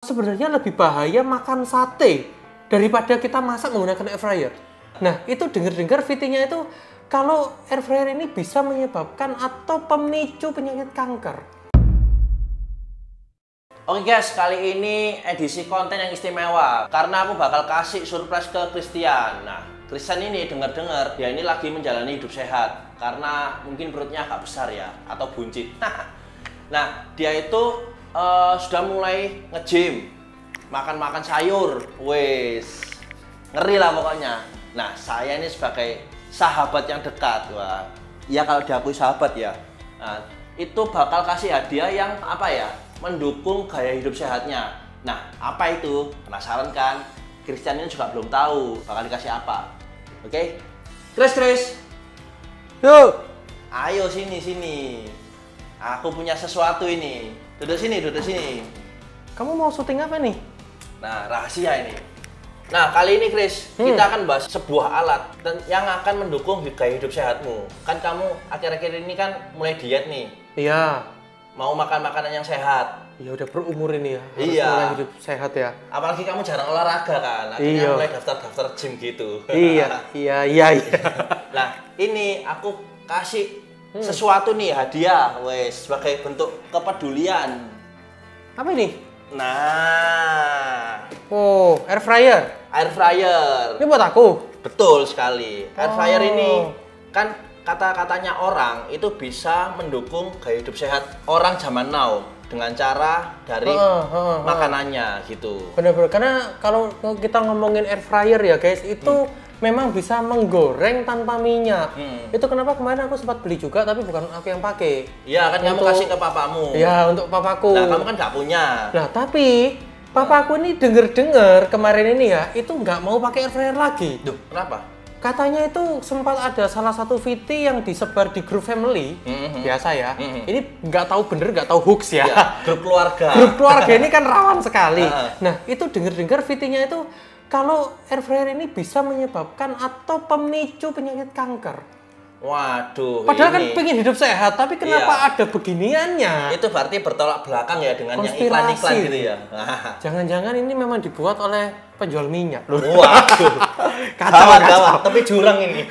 Sebenarnya lebih bahaya makan sate daripada kita masak menggunakan air fryer. Nah, itu dengar-dengar VT-nya itu kalau air fryer ini bisa menyebabkan atau pemicu penyakit kanker. Oke guys, kali ini edisi konten yang istimewa karena aku bakal kasih surprise ke Christian. Nah, Christian ini dengar-dengar dia ini lagi menjalani hidup sehat karena mungkin perutnya agak besar ya atau buncit. Nah, dia itu sudah mulai nge-gym, makan sayur, wes ngeri lah pokoknya. Nah, saya ini sebagai sahabat yang dekat, wah, ya kalau diakui sahabat ya, nah, itu bakal kasih hadiah yang apa ya, mendukung gaya hidup sehatnya. Nah, apa itu? Penasaran kan? Christian ini juga belum tahu bakal dikasih apa. Oke? Chris, Yuk, ayo sini. Aku punya sesuatu ini. Duduk sini. kamu mau syuting apa nih? Nah, rahasia ini. Nah, kali ini Chris, kita akan bahas sebuah alat yang akan mendukung gaya hidup sehatmu. Kan kamu akhir-akhir ini kan mulai diet nih. Iya. Mau makan makanan yang sehat. Ya udah berumur ini ya. Harus Iya. mulai hidup sehat ya. Apalagi kamu jarang olahraga kan. Akhirnya Iya. mulai daftar gym gitu. Iya. Nah, ini aku kasih sesuatu nih hadiah, wes, sebagai bentuk kepedulian. Apa ini? Nah, Oh, air fryer. air fryer. Ini buat aku. Betul sekali. Air fryer Oh. ini kan kata-katanya orang itu bisa mendukung gaya hidup sehat orang zaman now dengan cara dari makanannya gitu. Benar-benar. Karena kalau kita ngomongin air fryer ya guys, itu memang bisa menggoreng tanpa minyak. Itu kenapa kemarin aku sempat beli juga, tapi bukan aku yang pakai. Iya kan kamu Untuk- kasih ke papamu. Ya, untuk papaku. Nah, kamu kan nggak punya. Nah, tapi papaku ini denger-dengar kemarin ini ya, itu nggak mau pakai air fryer lagi. Duh, kenapa? Katanya itu sempat ada salah satu VT yang disebar di grup family, biasa ya. Ini nggak tahu bener, nggak tahu hoax ya. Ya, grup keluarga. Grup keluarga ini kan rawan sekali. Heeh. Nah, itu denger-dengar VT-nya itu kalau air fryer ini bisa menyebabkan atau pemicu penyakit kanker. Waduh, Padahal kan ini. pengen hidup sehat, tapi kenapa Iya. ada beginiannya? Itu berarti bertolak belakang ya dengan yang Konspirasi. iklan-iklan gitu ya. Jangan-jangan ini memang dibuat oleh penjual minyak. Loh. Waduh. Gawat, tapi jurang ini.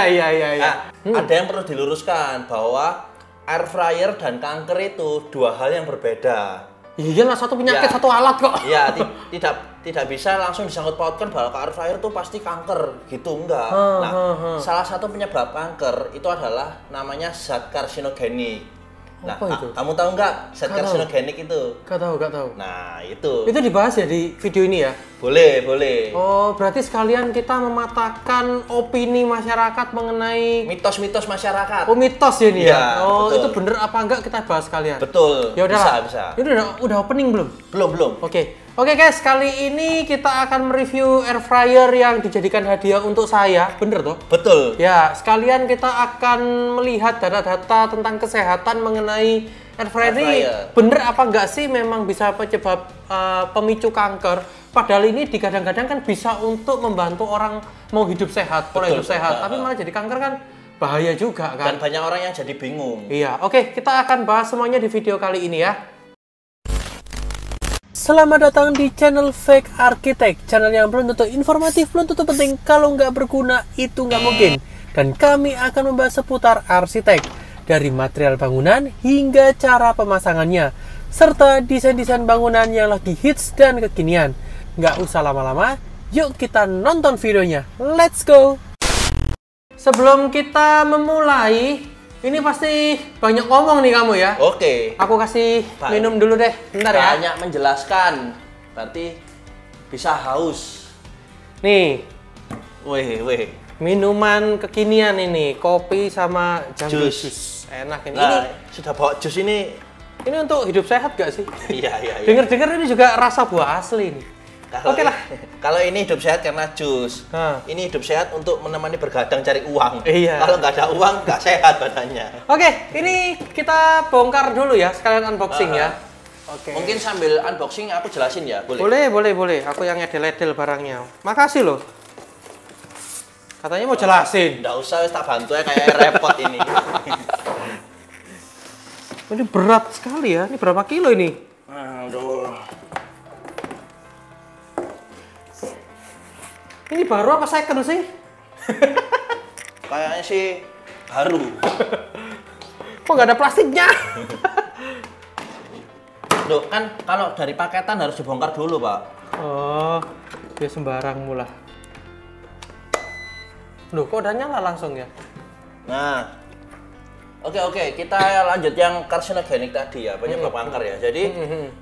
Iya. Nah, ada yang perlu diluruskan bahwa air fryer dan kanker itu dua hal yang berbeda. Iyalah, satu penyakit, Ya. satu alat kok. Ya, tidak bisa langsung disangkut pautkan bahwa air fryer itu pasti kanker gitu, enggak. Nah, salah satu penyebab kanker itu adalah namanya zat karsinogenik. Nah, Apa itu? kamu tahu enggak zat Nggak tahu. karsinogenik itu? Gak tahu. Nah, itu. Itu dibahas ya di video ini ya? Boleh. Oh, berarti sekalian kita mematahkan opini masyarakat mengenai Mitos-mitos masyarakat. mitos ya ini ya? Iya, Oh, betul. itu bener apa enggak kita bahas sekalian? Betul. Ya udah. Bisa. Ini udah opening belum? Belum. Oke guys, kali ini kita akan mereview air fryer yang dijadikan hadiah untuk saya, bener toh? Betul. Ya, sekalian kita akan melihat data-data tentang kesehatan mengenai air fryer ini fryer. bener apa enggak sih memang bisa penyebab pemicu kanker. Padahal ini kadang-kadang kan bisa untuk membantu orang mau hidup sehat, pola hidup sehat, tapi malah jadi kanker kan bahaya juga kan. Dan banyak orang yang jadi bingung. Iya, oke, kita akan bahas semuanya di video kali ini ya. Selamat datang di channel Fake Architect, channel yang belum tentu informatif, belum tentu penting, kalau nggak berguna itu nggak mungkin. Dan kami akan membahas seputar arsitek, dari material bangunan hingga cara pemasangannya, serta desain-desain bangunan yang lagi hits dan kekinian. Nggak usah lama-lama, yuk kita nonton videonya, let's go! Sebelum kita memulai, ini pasti banyak ngomong nih kamu ya. Oke. Aku kasih Baik. minum dulu deh, bentar ya. Banyak menjelaskan. Berarti bisa haus. Nih, Weh. minuman kekinian ini, kopi sama jambu Jus. jus. Enak ini. Nah, sudah bawa jus ini. Ini untuk hidup sehat gak sih? Iya. Dengar-dengar ini juga rasa buah asli nih. Kalau Oke lah. Kalau ini hidup sehat karena jus. Hah. Ini hidup sehat untuk menemani bergadang cari uang. Iya. Kalau nggak ada uang, nggak sehat badannya. Oke, ini kita bongkar dulu ya, sekalian unboxing ya. Oke. Mungkin sambil unboxing aku jelasin ya, boleh? Boleh. Aku yang edel-edel barangnya. Makasih loh. Katanya mau jelasin. Nggak usah, wis tak bantu ya, kayak repot ini. Ini berat sekali ya. Ini berapa kilo ini? Aduh. Ini baru apa second sih? Kayaknya sih baru. Kok nggak ada plastiknya? Loh, kan kalau dari paketan harus dibongkar dulu, Pak. Oh, dia sembarang mula. Loh, kok udah nyala langsung ya? Nah, oke, kita lanjut yang karsinogenik tadi ya, penyebab kanker ya. Jadi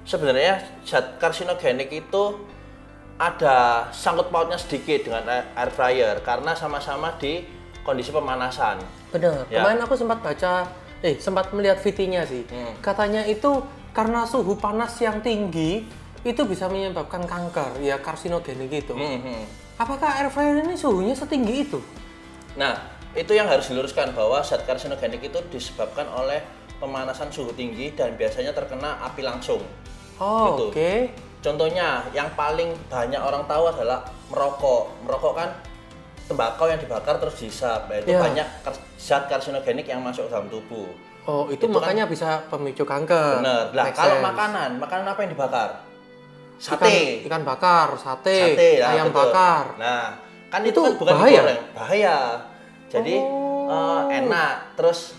sebenarnya zat karsinogenik itu ada sangkut pautnya sedikit dengan air fryer karena sama-sama di kondisi pemanasan. Bener. Ya. Kemarin aku sempat sempat melihat VT-nya sih. Katanya itu karena suhu panas yang tinggi itu bisa menyebabkan kanker, ya karsinogenik itu. Apakah air fryer ini suhunya setinggi itu? Nah, itu yang harus diluruskan bahwa zat karsinogenik itu disebabkan oleh pemanasan suhu tinggi dan biasanya terkena api langsung. Oh, gitu. oke. Contohnya yang paling banyak orang tahu adalah merokok. Merokok kan tembakau yang dibakar terus dihisap. Itu Ya. banyak zat karsinogenik yang masuk dalam tubuh. Oh, itu makanya bisa pemicu kanker. Bener. Lah, Make kalau sense. makanan apa yang dibakar? Sate. Ikan bakar, sate, Nah, ayam betul. bakar. Nah, kan Itu itu kan bukan bahaya? digoreng, bahaya. Jadi enak. Terus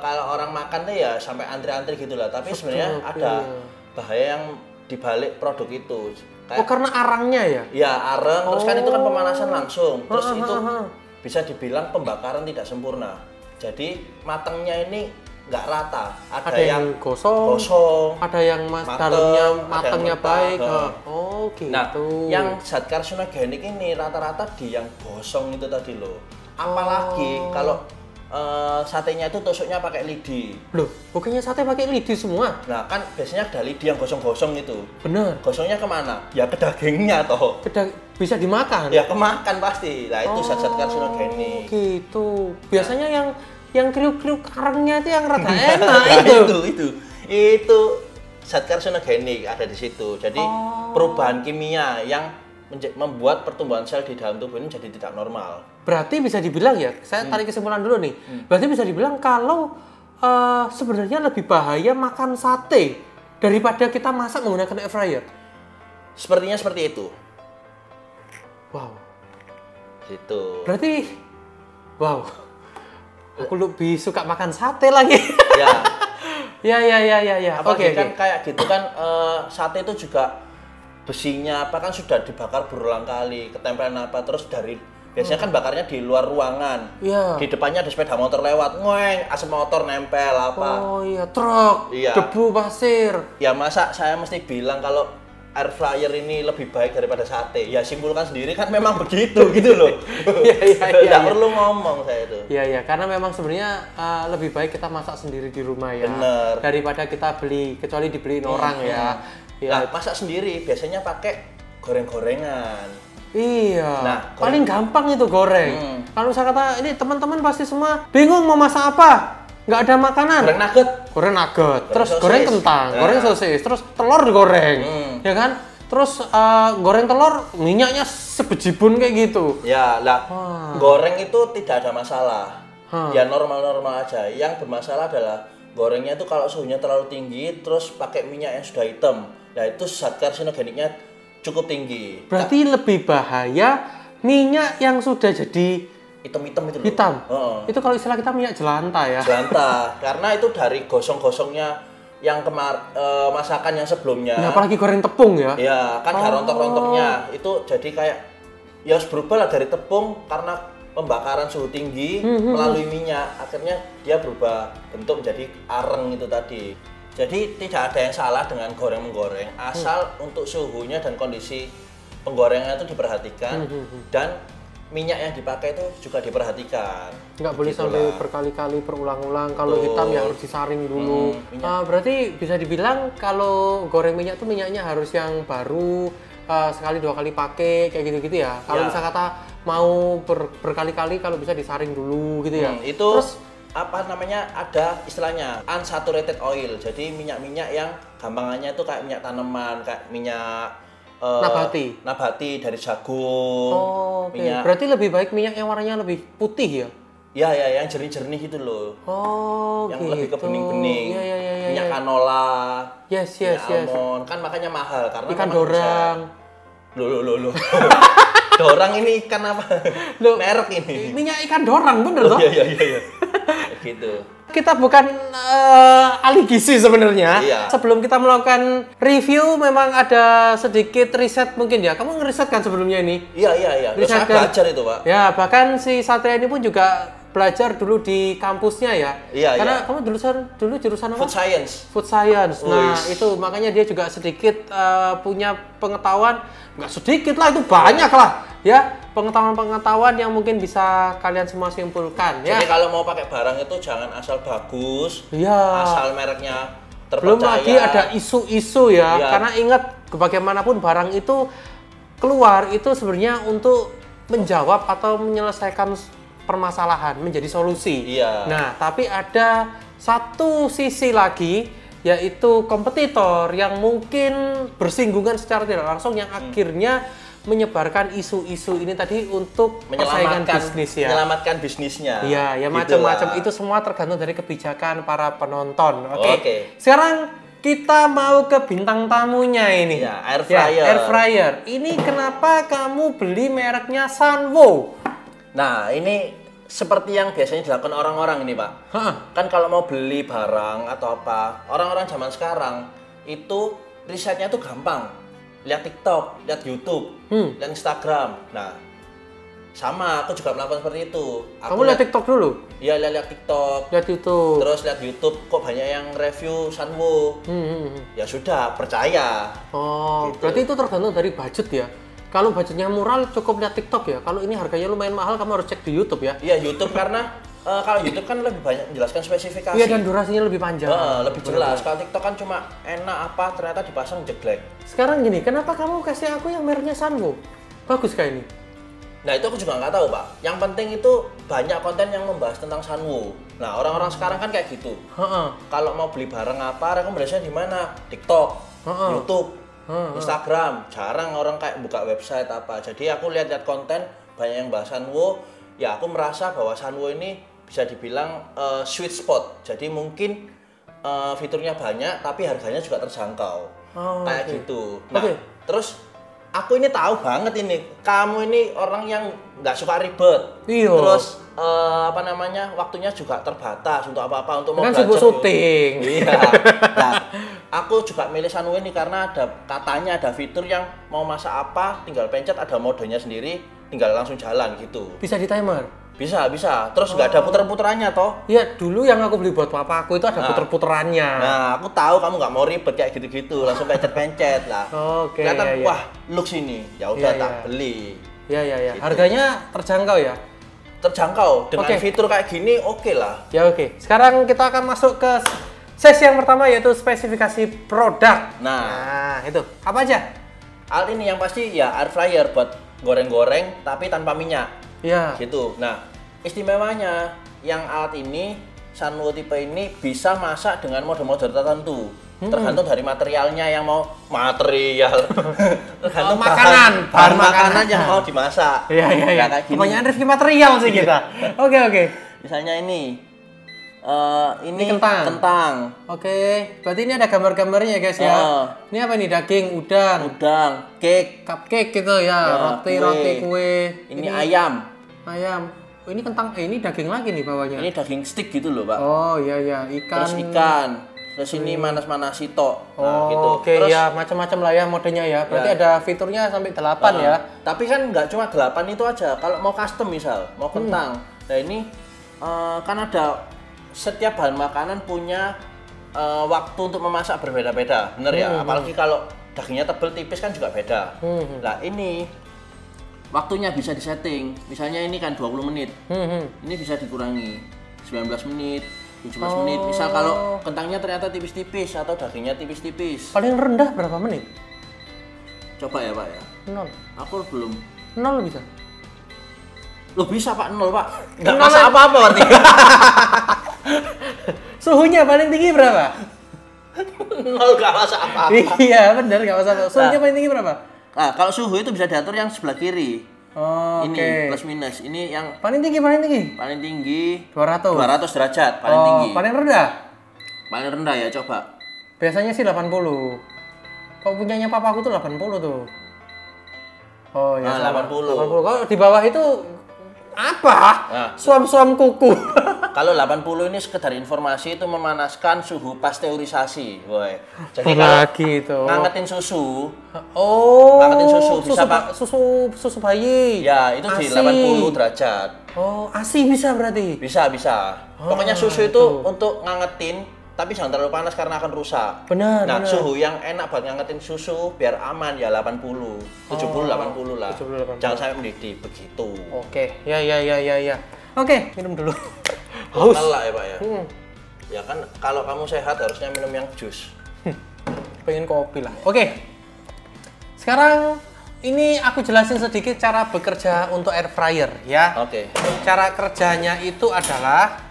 kalau orang makan tuh ya sampai antri-antri gitu lah. Tapi sebenarnya ada bahaya yang dibalik produk itu. Oh, karena arangnya ya? Ya areng, terus kan itu kan pemanasan langsung. Terus itu bisa dibilang pembakaran tidak sempurna. Jadi matangnya ini nggak rata. Ada yang gosong, ada yang mateng, dalamnya ada yang matangnya mentah. baik. Oh, gitu. Nah, yang zat karsinogenik ini rata-rata di yang gosong itu tadi loh. Apalagi kalau satenya itu tusuknya pakai lidi. Loh, bukannya sate pakai lidi semua? Nah, kan biasanya ada lidi yang gosong-gosong itu. Bener. Gosongnya kemana? Ya ke dagingnya toh. Bisa dimakan? Ya kemakan pasti. Nah, itu zat-zat karsinogenik. Gitu. Biasanya yang kriuk-kriuk arangnya itu yang rada enak Itu zat karsinogenik ada di situ. Jadi perubahan kimia yang membuat pertumbuhan sel di dalam tubuh ini jadi tidak normal. Berarti bisa dibilang ya, saya tarik kesimpulan dulu nih. Berarti bisa dibilang kalau sebenarnya lebih bahaya makan sate daripada kita masak menggunakan air fryer. Sepertinya seperti itu. Wow. Gitu. Berarti, wow. Aku lebih suka makan sate lagi. Ya. Ya. Oke. Kan kayak gitu kan sate itu juga besinya apa kan sudah dibakar berulang kali, ketempelan apa terus biasanya kan bakarnya di luar ruangan. Iya. Di depannya ada sepeda motor lewat, ngoeng, asap motor nempel apa. Oh iya, truk, Iya. debu pasir. Ya masa saya mesti bilang kalau air fryer ini lebih baik daripada sate? Ya simpulkan sendiri kan memang begitu gitu loh. Iya. Tidak perlu ngomong saya itu. Iya, karena memang sebenarnya lebih baik kita masak sendiri di rumah ya. Bener. Daripada kita beli, kecuali dibeliin orang ya. Nah, masak sendiri biasanya pakai goreng-gorengan. Iya. Nah, paling gampang itu goreng. Kalau saya kata ini teman-teman pasti semua bingung mau masak apa? Nggak ada makanan. Goreng nugget. Terus sosis. goreng kentang, goreng sosis, terus telur digoreng. Ya kan? Terus goreng telur minyaknya sebejibun kayak gitu. Ya, lah goreng itu tidak ada masalah. Ya normal-normal aja. Yang bermasalah adalah gorengnya itu kalau suhunya terlalu tinggi terus pakai minyak yang sudah hitam. Nah, itu zat karsinogeniknya cukup tinggi. Berarti lebih bahaya minyak yang sudah jadi Hitam-hitam itu loh. hitam. Itu kalau istilah kita minyak jelantah ya. Jelantah. Karena itu dari gosong-gosongnya yang masakan yang sebelumnya. Ya, apalagi goreng tepung ya. Ya, kan ada rontok-rontoknya. Itu jadi kayak ya harus berubah lah dari tepung karena pembakaran suhu tinggi melalui minyak. Akhirnya dia berubah bentuk menjadi areng itu tadi. Jadi tidak ada yang salah dengan goreng-menggoreng asal untuk suhunya dan kondisi penggorengan itu diperhatikan dan minyak yang dipakai itu juga diperhatikan. Nggak boleh sampai berkali-kali berulang-ulang. Kalau hitam ya harus disaring dulu. Berarti bisa dibilang kalau goreng minyak tuh minyaknya harus yang baru, sekali 2 kali pakai kayak gitu-gitu ya. Kalau bisa kata mau berkali-kali kalau bisa disaring dulu gitu ya. Itu terus apa namanya, ada istilahnya unsaturated oil. Jadi minyak-minyak yang gampangannya itu kayak minyak tanaman, kayak minyak nabati dari jagung. Minyak. Berarti lebih baik minyak yang warnanya lebih putih ya? Ya, yang jernih-jernih gitu loh. Yang gitu. lebih ke bening-bening. Minyak canola. Yes. Almond. Kan makanya mahal karena ikan dorang. Loh. Dorang ini ikan apa? Loh, merek ini. minyak ikan dorang bener toh? Iya. Gitu. Kita bukan ahli gizi sebenarnya. Iya. Sebelum kita melakukan review memang ada sedikit riset mungkin ya. Kamu ngeriset kan sebelumnya ini? Iya. Terus Riset saya kan? belajar itu, Pak. Ya, bahkan si Satria ini pun juga belajar dulu di kampusnya ya. Iya, Karena kamu dulu jurusan apa? Food science. Food science. Nah, Wih. itu makanya dia juga sedikit punya pengetahuan, nggak sedikit lah, itu banyak lah ya, pengetahuan yang mungkin bisa kalian semua simpulkan ya. Jadi kalau mau pakai barang itu jangan asal bagus, Iya. asal mereknya terpercaya. Belum lagi ada isu-isu ya. Iya. Karena ingat bagaimanapun barang itu keluar itu sebenarnya untuk menjawab atau menyelesaikan permasalahan, menjadi solusi. Iya. Nah, tapi ada satu sisi lagi, yaitu kompetitor yang mungkin bersinggungan secara tidak langsung yang akhirnya menyebarkan isu-isu ini tadi untuk persaingan bisnis ya. Menyelamatkan bisnisnya. Iya, ya Gitu macam-macam. lah. Itu semua tergantung dari kebijakan para penonton. Oke. Oke. Sekarang kita mau ke bintang tamunya ini. Ya, air fryer. Air fryer. Ini kenapa kamu beli mereknya Sanwo? Nah, ini seperti yang biasanya dilakukan orang-orang ini, Pak. Hah. Kan kalau mau beli barang atau apa, orang-orang zaman sekarang itu risetnya tuh gampang. Lihat TikTok, lihat YouTube, lihat Instagram. Nah, sama aku juga melakukan seperti itu. Kamu lihat TikTok dulu? Iya, lihat TikTok. Lihat YouTube. Terus lihat YouTube kok banyak yang review Sanwo. Ya sudah, percaya. Oh, Gitu. berarti itu tergantung dari budget ya. Kalau budgetnya murah cukup lihat TikTok ya. Kalau ini harganya lumayan mahal kamu harus cek di YouTube ya. Iya, YouTube karena kalau YouTube kan lebih banyak menjelaskan spesifikasi. Iya, dan durasinya lebih panjang. Lebih jelas. Kalau TikTok kan cuma enak apa ternyata dipasang jelek. Sekarang gini, kenapa kamu kasih aku yang mereknya Sanwo? Bagus kayak ini. Nah, itu aku juga nggak tahu, Pak. Yang penting itu banyak konten yang membahas tentang Sanwo. Nah, orang-orang sekarang kan kayak gitu. Heeh. Kalau mau beli barang apa, rekomendasinya di mana? TikTok, YouTube, Instagram. Jarang orang kayak buka website apa. Jadi aku lihat-lihat konten banyak yang bahas Sanwo. Ya, aku merasa bahwa Sanwo ini bisa dibilang sweet spot. Jadi mungkin fiturnya banyak, tapi harganya juga terjangkau. Kayak gitu. Nah, terus aku ini tahu banget ini, kamu ini orang yang nggak suka ribet. Iya. Terus waktunya juga terbatas untuk apa-apa, untuk mau Kan belajar. sibuk syuting. Iya. Nah, aku juga milih Sanwo ini karena katanya ada fitur yang mau masak apa, tinggal pencet, ada modenya sendiri, tinggal langsung jalan gitu. Bisa di timer. Bisa. Terus nggak ada puter-puterannya toh. Iya, dulu yang aku beli buat papa aku itu ada puter-puterannya. Nah, aku tahu kamu nggak mau ribet kayak gitu-gitu, langsung pencet-pencet lah. Oke. Kelihatan, iya. wah, looks ini. Ya udah Iya, tak iya. beli. Iya. Gitu. Harganya terjangkau ya? Terjangkau dengan Oke. fitur kayak gini, oke lah. Ya oke. Sekarang kita akan masuk ke sesi yang pertama, yaitu spesifikasi produk. Nah, itu apa aja? alat ini yang pasti ya air fryer buat goreng-goreng tapi tanpa minyak. Iya. Gitu. Nah, istimewanya yang alat ini Sanwo tipe ini bisa masak dengan mode-mode tertentu. Tergantung dari materialnya yang mau tergantung bahan makanan yang mau dimasak. Iya. Nah, kayak gini. Kebanyakan review material sih kita. Oke. Misalnya ini kentang. Oke, berarti ini ada gambar-gambarnya ya guys ya. Ini apa nih? Daging, udang, cake, cupcake gitu ya, roti kue. Ini ayam. Oh, ini kentang, ini daging lagi nih bawahnya. Ini daging stick gitu loh, Pak. Oh iya, ikan. Terus ikan. Terus ini manas-manasi tok. Nah, Oh, gitu. oke Terus, ya, macam-macam lah ya modenya ya. Berarti Ya. ada fiturnya sampai 8 ya. Tapi kan nggak cuma 8 itu aja. Kalau mau custom misal, mau kentang. Nah, ini kan ada setiap bahan makanan punya waktu untuk memasak berbeda-beda. Bener ya? Apalagi kalau dagingnya tebel tipis kan juga beda. Nah, ini waktunya bisa disetting. Misalnya ini kan 20 menit. Ini bisa dikurangi 19 menit, 17 menit. Misal kalau kentangnya ternyata tipis-tipis atau dagingnya tipis-tipis. Paling rendah berapa menit? Coba ya, Pak ya. 0. Aku belum. 0 bisa. Loh bisa, Pak, 0, Pak. Nggak masak apa-apa berarti. Suhunya paling tinggi berapa? 0 nggak masak apa-apa. Iya, benar enggak masalah. Suhunya paling tinggi berapa? Nah, kalau suhu itu bisa diatur yang sebelah kiri. Oh, Ini oke. plus minus. Ini yang Paling tinggi. paling tinggi 200. 200 derajat paling tinggi. Paling rendah? Paling rendah ya, coba. Biasanya sih 80. Kok punyanya papa aku tuh 80 tuh. Oh ya, Nah, 80. 80. Kalau di bawah itu apa? Nah. Suam-suam kuku. Kalau 80 ini sekedar informasi, itu memanaskan suhu pasteurisasi, boy. Jadi Lagi itu. ngangetin susu, Oh. ngangetin susu bisa pak. Susu bayi. Ya, itu di 80 derajat. Oh, ASI bisa berarti. Bisa. Pokoknya susu itu untuk ngangetin, tapi jangan terlalu panas karena akan rusak. Benar. Nah, suhu yang enak buat ngangetin susu biar aman ya 80. 70 80 lah. 70, 80. Jangan sampai mendidih begitu. Oke. Ya. Oke, minum dulu. Haus lah ya, Pak ya. Ya kan kalau kamu sehat harusnya minum yang jus. Pengen kopi lah. Oke. Sekarang ini aku jelasin sedikit cara bekerja untuk air fryer ya. Oke. Cara kerjanya itu adalah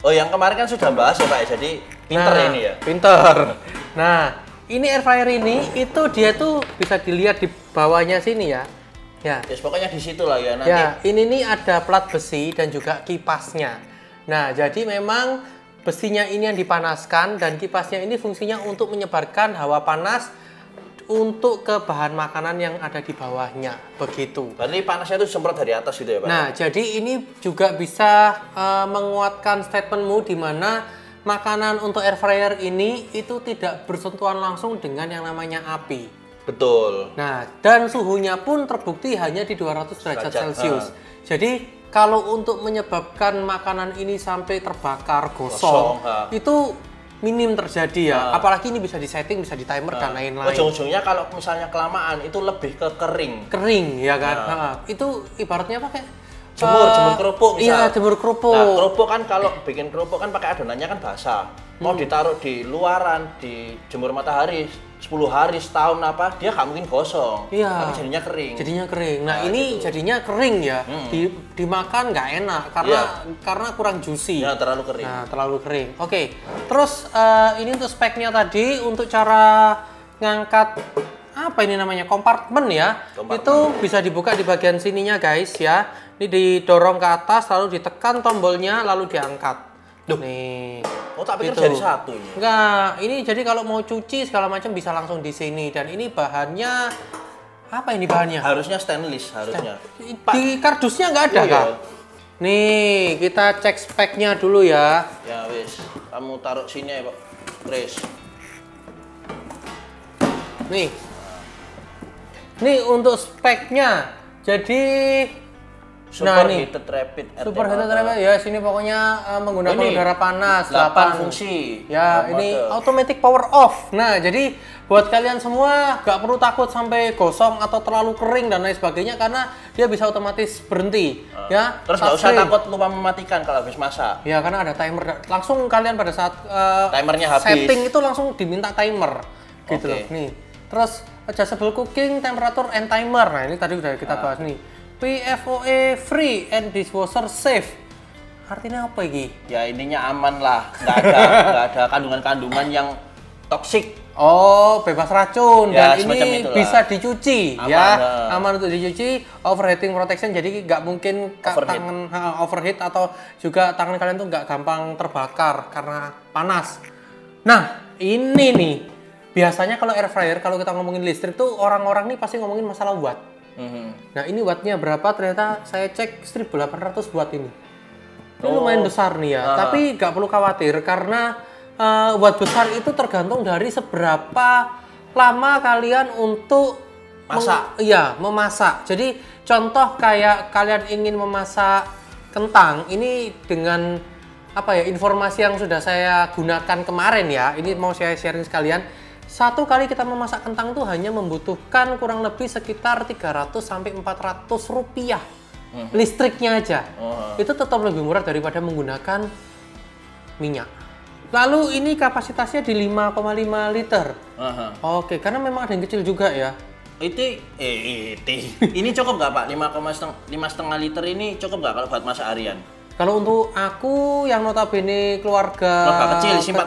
Oh, yang kemarin kan sudah bahas ya, Pak ya. Jadi pinter ini ya. Pinter. Nah, ini air fryer ini itu dia tuh bisa dilihat di bawahnya sini ya. Ya. Yes, pokoknya di situ lah ya nanti. Ya, ini nih ada plat besi dan juga kipasnya. Nah, jadi memang besinya ini yang dipanaskan dan kipasnya ini fungsinya untuk menyebarkan hawa panas untuk ke bahan makanan yang ada di bawahnya. Begitu. Berarti panasnya itu semprot dari atas gitu ya, Pak? Nah, jadi ini juga bisa menguatkan statementmu di mana makanan untuk air fryer ini itu tidak bersentuhan langsung dengan yang namanya api. Betul. Nah, dan suhunya pun terbukti hanya di 200 derajat Celcius. Jadi, kalau untuk menyebabkan makanan ini sampai terbakar, gosong itu minim terjadi ya. Apalagi ini bisa disetting, bisa di timer dan lain-lain. Ujung-ujungnya kalau misalnya kelamaan itu lebih ke kering. Kering ya kan. Itu ibaratnya pakai Jemur kerupuk misal. Iya, jemur kerupuk. Nah, kerupuk kan kalau bikin kerupuk kan pakai adonannya kan basah. Mau ditaruh di luaran, di jemur matahari 10 hari, setahun apa, dia nggak mungkin gosong. Iya. Tapi jadinya kering. Jadinya kering. Nah, ini gitu. Jadinya kering ya. Dimakan nggak enak karena kurang juicy. Ya, terlalu kering. Nah, terlalu kering. Oke. Terus ini untuk speknya tadi, untuk cara ngangkat apa ini namanya, kompartemen ya. Itu bisa dibuka di bagian sininya guys ya. Ini didorong ke atas, lalu ditekan tombolnya, lalu diangkat. Nih. Oh, tak pikir gitu. jadi satu ini. Enggak, ini jadi kalau mau cuci segala macam bisa langsung di sini. Dan ini bahannya apa ini bahannya? Harusnya stainless harusnya. Di kardusnya nggak ada kah? Nih, kita cek speknya dulu ya. Ya wis, kamu taruh sini ya, Pak. Chris. Nih. Nih untuk speknya. Jadi Super heated rapid ya, sini pokoknya menggunakan udara panas 8 fungsi ya. Ini automatic power off. Nah, jadi buat kalian semua gak perlu takut sampai gosong atau terlalu kering dan lain sebagainya karena dia bisa otomatis berhenti ya. Terus nggak usah takut lupa mematikan kalau habis masak ya, karena ada timer. Langsung kalian pada saat timernya habis, setting itu langsung diminta timer gitu loh. Nih, terus adjustable cooking temperature and timer. Nah, ini tadi udah kita bahas nih. PFOA free and dishwasher safe. Artinya apa ini? Ya intinya aman lah, nggak ada kandungan-kandungan yang toksik. Oh, bebas racun Ya, dan ini bisa dicuci aman, ya. Aman untuk dicuci, overheating protection, jadi nggak mungkin tangan overheat atau juga tangan kalian tuh nggak gampang terbakar karena panas. Nah, ini nih biasanya kalau air fryer, kalau kita ngomongin listrik tuh orang-orang nih pasti ngomongin masalah watt. Nah, ini wattnya berapa? Ternyata saya cek 1800 watt ini. Ini lumayan besar nih ya. Tapi nggak perlu khawatir karena watt besar itu tergantung dari seberapa lama kalian untuk memasak. Jadi contoh kayak kalian ingin memasak kentang, ini dengan informasi yang sudah saya gunakan kemarin ya. Ini mau saya sharing sekalian. Satu kali kita memasak kentang tuh hanya membutuhkan kurang lebih sekitar 300 sampai 400 rupiah. Listriknya aja. Itu tetap lebih murah daripada menggunakan minyak. Lalu ini kapasitasnya di 5,5 liter. Oke, karena memang ada yang kecil juga ya. Ini cukup nggak Pak? 5,5 liter ini cukup nggak kalau buat masak harian? Kalau untuk aku yang notabene keluarga kecil, isi 4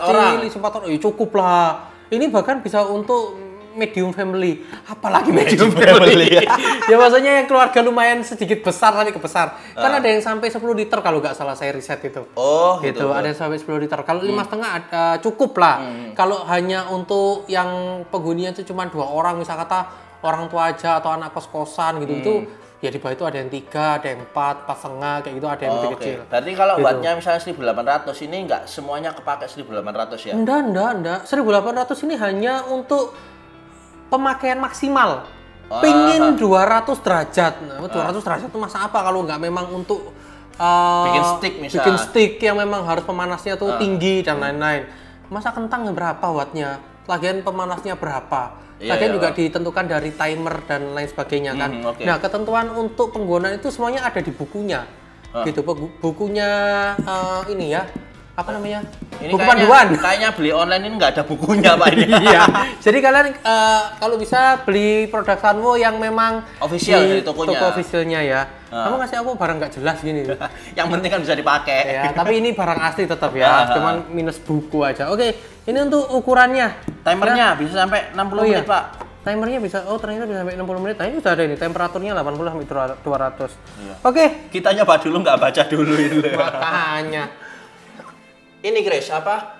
orang, ya cukup lah. Ini bahkan bisa untuk medium family. Apalagi medium family. Ya maksudnya yang keluarga lumayan sedikit besar tapi kebesar. Kan ada yang sampai 10 liter kalau nggak salah saya riset itu. Oh, gitu. Ada yang sampai 10 liter. Kalau 5,5 cukup lah. Kalau hanya untuk yang penghuninya itu cuma 2 orang, misal kata orang tua aja atau anak kos-kosan gitu itu ya di bawah itu ada yang 3, ada yang 4, 4,5 kayak gitu, ada yang lebih kecil. Berarti kalau gitu. wattnya misalnya 1800 ini nggak semuanya kepake 1800 ya? Enggak. 1800 ini hanya untuk pemakaian maksimal. Pingin 200 derajat. Nah, 200 derajat itu masa apa kalau nggak memang untuk bikin stick misalnya. Bikin stick yang memang harus pemanasnya tuh tinggi dan lain-lain. Masa kentang berapa wattnya? Lagian pemanasnya berapa? Lagian juga ditentukan dari timer dan lain sebagainya kan. Nah, ketentuan untuk penggunaan itu semuanya ada di bukunya. Gitu, bukunya ini ya. Apa namanya? Ini buku panduan. Kayaknya beli online ini nggak ada bukunya Pak ini. Iya. Jadi kalian kalau bisa beli produk Sanwo yang memang official di dari tokonya. Toko officialnya ya. Kamu ngasih aku barang nggak jelas gini. Yang penting kan bisa dipakai. Ya, tapi ini barang asli tetap ya. Cuman minus buku aja. Oke, ini untuk ukurannya. Timernya bisa sampai 60 menit, Pak. Timernya bisa, ternyata bisa sampai 60 menit. Nah, ini sudah ada ini, temperaturnya 80 sampai 200. Iya. Oke. Kita nyoba dulu, nggak baca dulu ini. Makanya. Ini Chris, apa?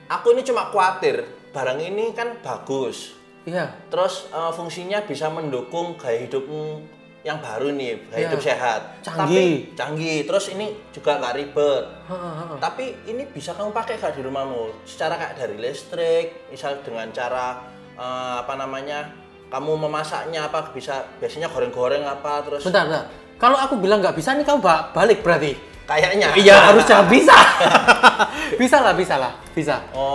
Aku ini cuma khawatir, barang ini kan bagus. Iya. Terus fungsinya bisa mendukung gaya hidupmu yang baru nih, gaya hidup sehat. Canggih. Tapi canggih. Terus ini juga nggak ribet. Tapi ini bisa kamu pakai nggak di rumahmu? Secara kayak dari listrik, misal dengan cara kamu memasaknya apa biasanya goreng-goreng apa terus. Bentar. Kalau aku bilang nggak bisa nih kamu balik berarti. Kayaknya. Iya, harusnya bisa. bisa lah.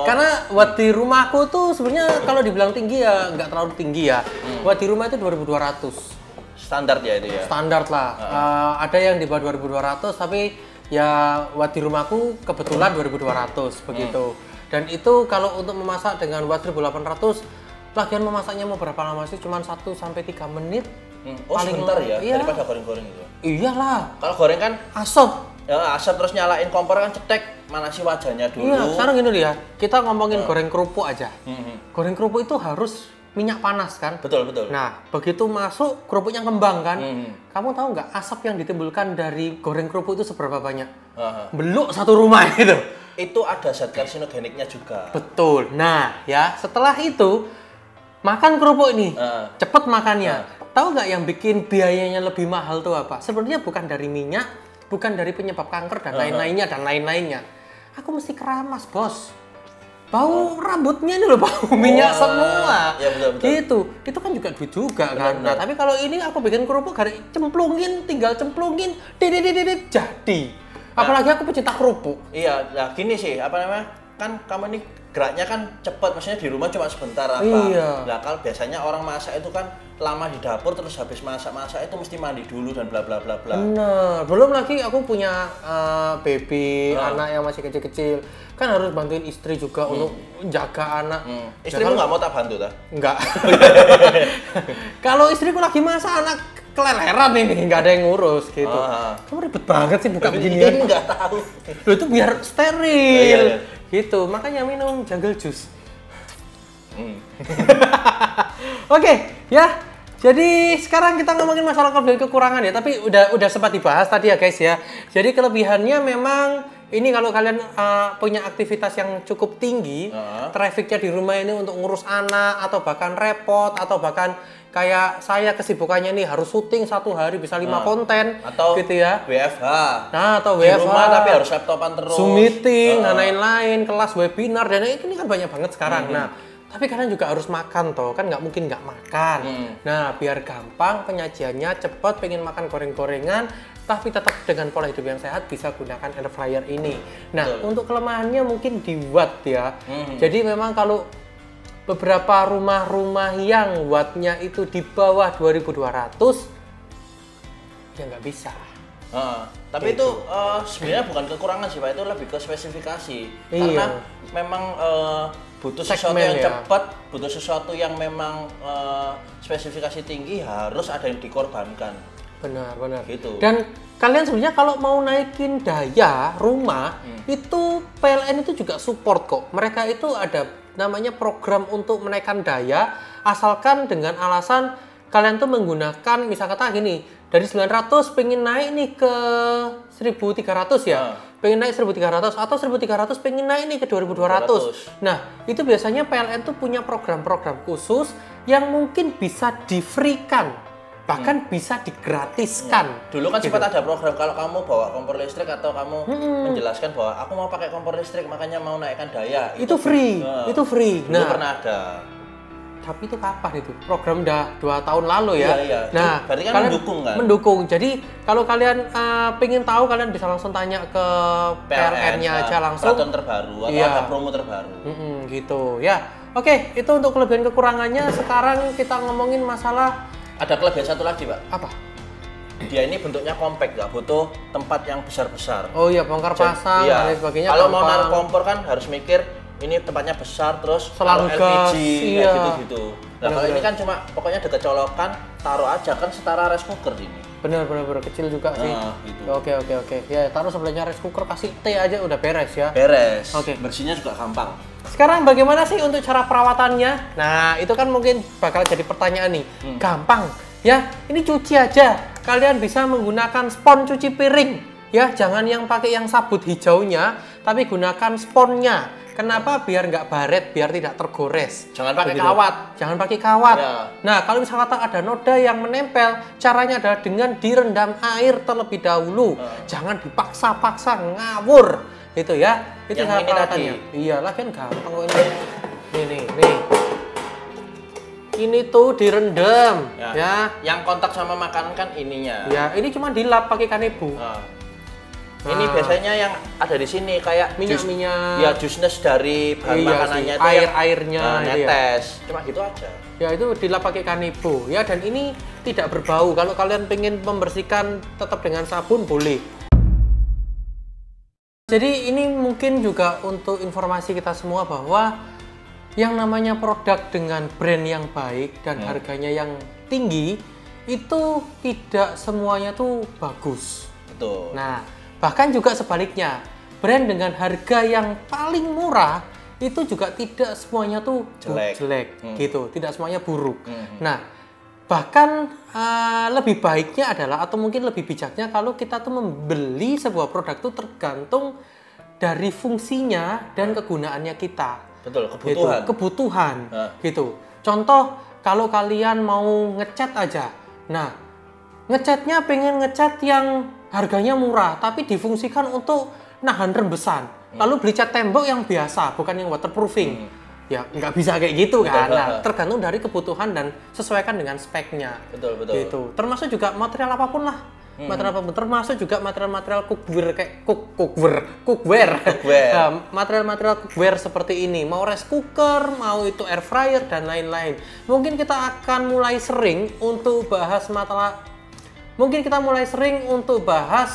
Karena watt di rumahku tuh sebenarnya kalau dibilang tinggi ya nggak terlalu tinggi ya. Watt di rumah itu 2200. Standar ya itu ya. Standar lah. Ada yang di bawah 2200 tapi ya watt di rumahku kebetulan 2200 begitu. Dan itu kalau untuk memasak dengan watt 1800, lagian memasaknya mau berapa lama sih? Cuman 1 sampai 3 menit. Paling sebentar ya, iya. daripada goreng-goreng itu. Iyalah. Kalau goreng kan asap. Ya, asap terus nyalain kompor kan cetek, manasi wajahnya dulu. Iya, sekarang gini ya. Kita ngomongin goreng kerupuk aja. Goreng kerupuk itu harus minyak panas kan? Betul. Nah, begitu masuk kerupuknya kembang kan? Kamu tahu nggak asap yang ditimbulkan dari goreng kerupuk itu seberapa banyak? Beluk satu rumah itu. Itu ada zat karsinogeniknya juga. Betul. Nah, ya setelah itu makan kerupuk ini, cepet makannya. Tahu nggak yang bikin biayanya lebih mahal tuh apa? Sebenarnya bukan dari minyak, bukan dari penyebab kanker dan lain-lainnya. Aku mesti keramas, bos. Bau rambutnya ini loh, bau minyak semua. Ya betul. Gitu. Itu kan juga duit juga kan. Nah, tapi kalau ini aku bikin kerupuk tinggal cemplungin, jadi. Apalagi aku pecinta kerupuk. Iya, nah gini sih, kan kamu ini geraknya kan cepat, maksudnya di rumah cuma sebentar apa. Iya. Nah, kalau biasanya orang masak itu kan lama di dapur terus habis masak itu mesti mandi dulu dan bla bla bla bla. Benar. Belum lagi aku punya baby, anak yang masih kecil-kecil. Kan harus bantuin istri juga untuk jaga anak. Istrimu nggak mau tak bantu ta? Enggak. Kalau istriku lagi masak anak keleleran ini, nggak ada yang ngurus gitu. Kamu ribet banget sih buka beginian. Nggak tahu. Loh, itu biar steril. Gitu, makanya minum jungle juice. Oke, ya. Jadi sekarang kita ngomongin masalah kelebihan kekurangan ya, tapi udah sempat dibahas tadi ya guys ya. Jadi kelebihannya memang ini kalau kalian punya aktivitas yang cukup tinggi, trafficnya di rumah ini untuk ngurus anak atau bahkan repot atau bahkan kayak saya kesibukannya nih harus syuting 1 hari bisa 5 konten atau gitu ya. WFH. Nah, atau di WFH. rumah tapi harus laptopan terus. Zoom meeting dan lain-lain, kelas webinar dan ini kan banyak banget sekarang. Nah, tapi kalian juga harus makan toh, kan nggak mungkin nggak makan. Nah, biar gampang penyajiannya cepat, pengen makan goreng-gorengan, tapi tetap dengan pola hidup yang sehat bisa gunakan air fryer ini. Nah, untuk kelemahannya mungkin di watt ya. Jadi memang kalau beberapa rumah-rumah yang wattnya itu di bawah 2200 ya nggak bisa. Tapi itu sebenarnya bukan kekurangan sih Pak, itu lebih ke spesifikasi. Iya. Karena memang butuh sesuatu yang cepat, butuh sesuatu yang memang spesifikasi tinggi, harus ada yang dikorbankan. Benar. Gitu. Dan kalian sebenarnya kalau mau naikin daya rumah, itu PLN itu juga support kok. Mereka itu ada namanya program untuk menaikkan daya, asalkan dengan alasan kalian tuh menggunakan, misal kata gini, dari 900 pengen naik nih ke 1300 ya. Pengen naik 1300 atau 1300 pengen naik nih ke 2200. Nah, itu biasanya PLN tuh punya program-program khusus yang mungkin bisa di-free-kan, bahkan bisa digratiskan. Dulu kan sempat ada program kalau kamu bawa kompor listrik atau kamu menjelaskan bahwa aku mau pakai kompor listrik makanya mau naikkan daya. Itu free, itu free. Dulu pernah ada. Tapi itu kapan itu? Program udah 2 tahun lalu ya. Iya. Nah, berarti kan mendukung kan? Mendukung. Jadi kalau kalian pengen tahu, kalian bisa langsung tanya ke PLN-nya aja langsung. Peraturan terbaru atau ada promo terbaru. Gitu ya. Oke, itu untuk kelebihan kekurangannya. Sekarang kita ngomongin masalah. Ada kelebihan satu lagi, Pak. Apa? Dia ini bentuknya compact, nggak butuh tempat yang besar-besar. Oh iya, bongkar pasang dan lain sebagainya. Kalau mau naruh kompor kan harus mikir ini tempatnya besar, terus selang gas, LPG kayak gitu-gitu. Nah, kalau ini kan cuma pokoknya dekat colokan, taruh aja, kan setara rice cooker ini. Bener kecil juga sih. Gitu. Oke. Ya, taruh sebelahnya rice cooker, kasih teh aja udah beres ya. Beres. Oke. Bersihnya juga gampang. Sekarang bagaimana sih untuk cara perawatannya? Nah, itu kan mungkin bakal jadi pertanyaan nih. Gampang ya, ini cuci aja. Kalian bisa menggunakan spons cuci piring. Ya, jangan yang pakai yang sabut hijaunya, tapi gunakan sponnya. Kenapa? Biar nggak baret, biar tidak tergores. Jangan pakai kawat. Jangan pakai kawat. Ya. Nah, kalau misalkan ada noda yang menempel, caranya adalah dengan direndam air terlebih dahulu. Jangan dipaksa-paksa ngawur. Itu ya. Itu yang ini perawatannya. Iya, lagian gampang kok ini. Nih. Ini tuh direndam, ya. Yang kontak sama makanan kan ininya. Ya, ini cuma dilap pakai kanebo. Ini biasanya yang ada di sini kayak minyak-minyak. Ya, juiceness dari bahan makanannya itu airnya netes. Cuma gitu aja. Ya, itu dilap pakai kanebo. Ya, dan ini tidak berbau. Kalau kalian pengen membersihkan tetap dengan sabun boleh. Jadi ini mungkin juga untuk informasi kita semua bahwa yang namanya produk dengan brand yang baik dan harganya yang tinggi itu tidak semuanya tuh bagus. Betul. Nah, bahkan juga sebaliknya, brand dengan harga yang paling murah itu juga tidak semuanya tuh jelek gitu, tidak semuanya buruk. Nah, bahkan lebih baiknya adalah atau mungkin lebih bijaknya kalau kita tuh membeli sebuah produk tuh tergantung dari fungsinya dan kegunaannya kita. Betul, kebutuhan. Gitu, kebutuhan gitu. Contoh, kalau kalian mau ngecat aja. Nah, ngecatnya pengen ngecat yang harganya murah tapi difungsikan untuk nahan rembesan. Lalu beli cat tembok yang biasa, bukan yang waterproofing. Ya, nggak bisa kayak gitu kan. Nah, tergantung dari kebutuhan dan sesuaikan dengan speknya. Betul. Gitu. Termasuk juga material apapun lah. Material apapun, termasuk juga material-material cookware kayak cookware. Material-material cookware seperti ini, mau rice cooker, mau itu air fryer dan lain-lain. Mungkin kita akan mulai sering untuk bahas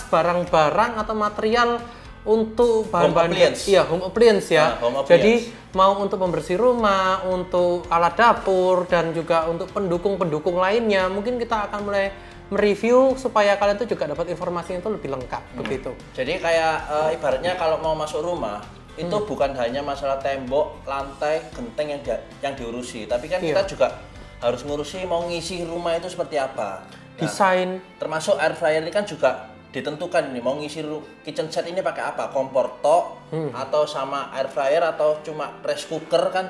barang-barang atau material untuk bahan-bahan home appliance ya. Jadi mau untuk pembersih rumah, untuk alat dapur dan juga untuk pendukung-pendukung lainnya, mungkin kita akan mulai mereview supaya kalian tuh juga dapat informasi yang itu lebih lengkap begitu. Jadi kayak ibaratnya kalau mau masuk rumah itu bukan hanya masalah tembok, lantai, genteng yang diurusi, tapi kan kita juga harus ngurusi mau ngisi rumah itu seperti apa. Desain termasuk air fryer ini kan juga ditentukan ini mau ngisi kitchen set ini pakai apa, kompor tok atau sama air fryer atau cuma rice cooker kan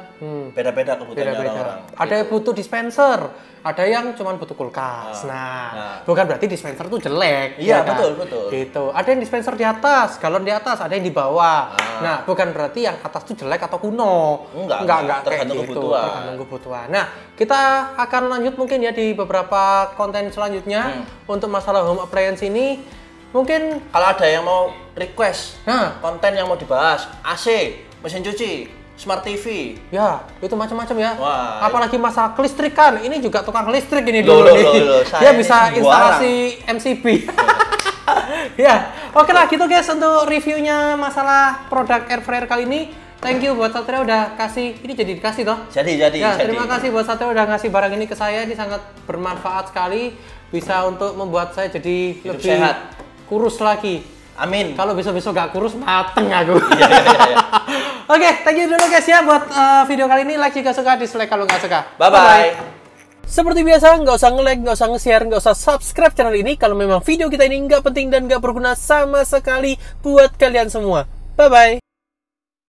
beda-beda kebutuhannya orang-orang. Ada yang butuh dispenser, ada yang cuma butuh kulkas. Nah, bukan berarti dispenser tuh jelek. Iya, kan? betul. Gitu. Ada yang dispenser di atas, galon di atas, ada yang di bawah. Nah, bukan berarti yang atas tuh jelek atau kuno. Enggak tergantung kayak gitu. Tergantung kebutuhan. Nah, kita akan lanjut mungkin ya di beberapa konten selanjutnya untuk masalah home appliance ini. Mungkin kalau ada yang mau request konten yang mau dibahas, AC, mesin cuci, smart TV. Ya, itu macam-macam ya. Wah, apalagi masalah kelistrikan. Ini juga tukang listrik ini dulu nih. Dia bisa instalasi MCB. Ya, oke lah gitu guys untuk reviewnya masalah produk air fryer kali ini. Thank you buat Satria udah kasih, ini jadi dikasih toh? Jadi. Terima kasih buat Satria udah ngasih barang ini ke saya. Ini sangat bermanfaat sekali. Bisa untuk membuat saya jadi hidup lebih sehat, kurus lagi. Amin. Kalau besok-besok gak kurus, mateng aku. Iya. Oke, thank you dulu guys ya buat video kali ini. Like jika suka, dislike kalau nggak suka. Bye-bye. Seperti biasa, nggak usah nge-like, nggak usah nge-share, nggak usah subscribe channel ini kalau memang video kita ini nggak penting dan nggak berguna sama sekali buat kalian semua. Bye-bye.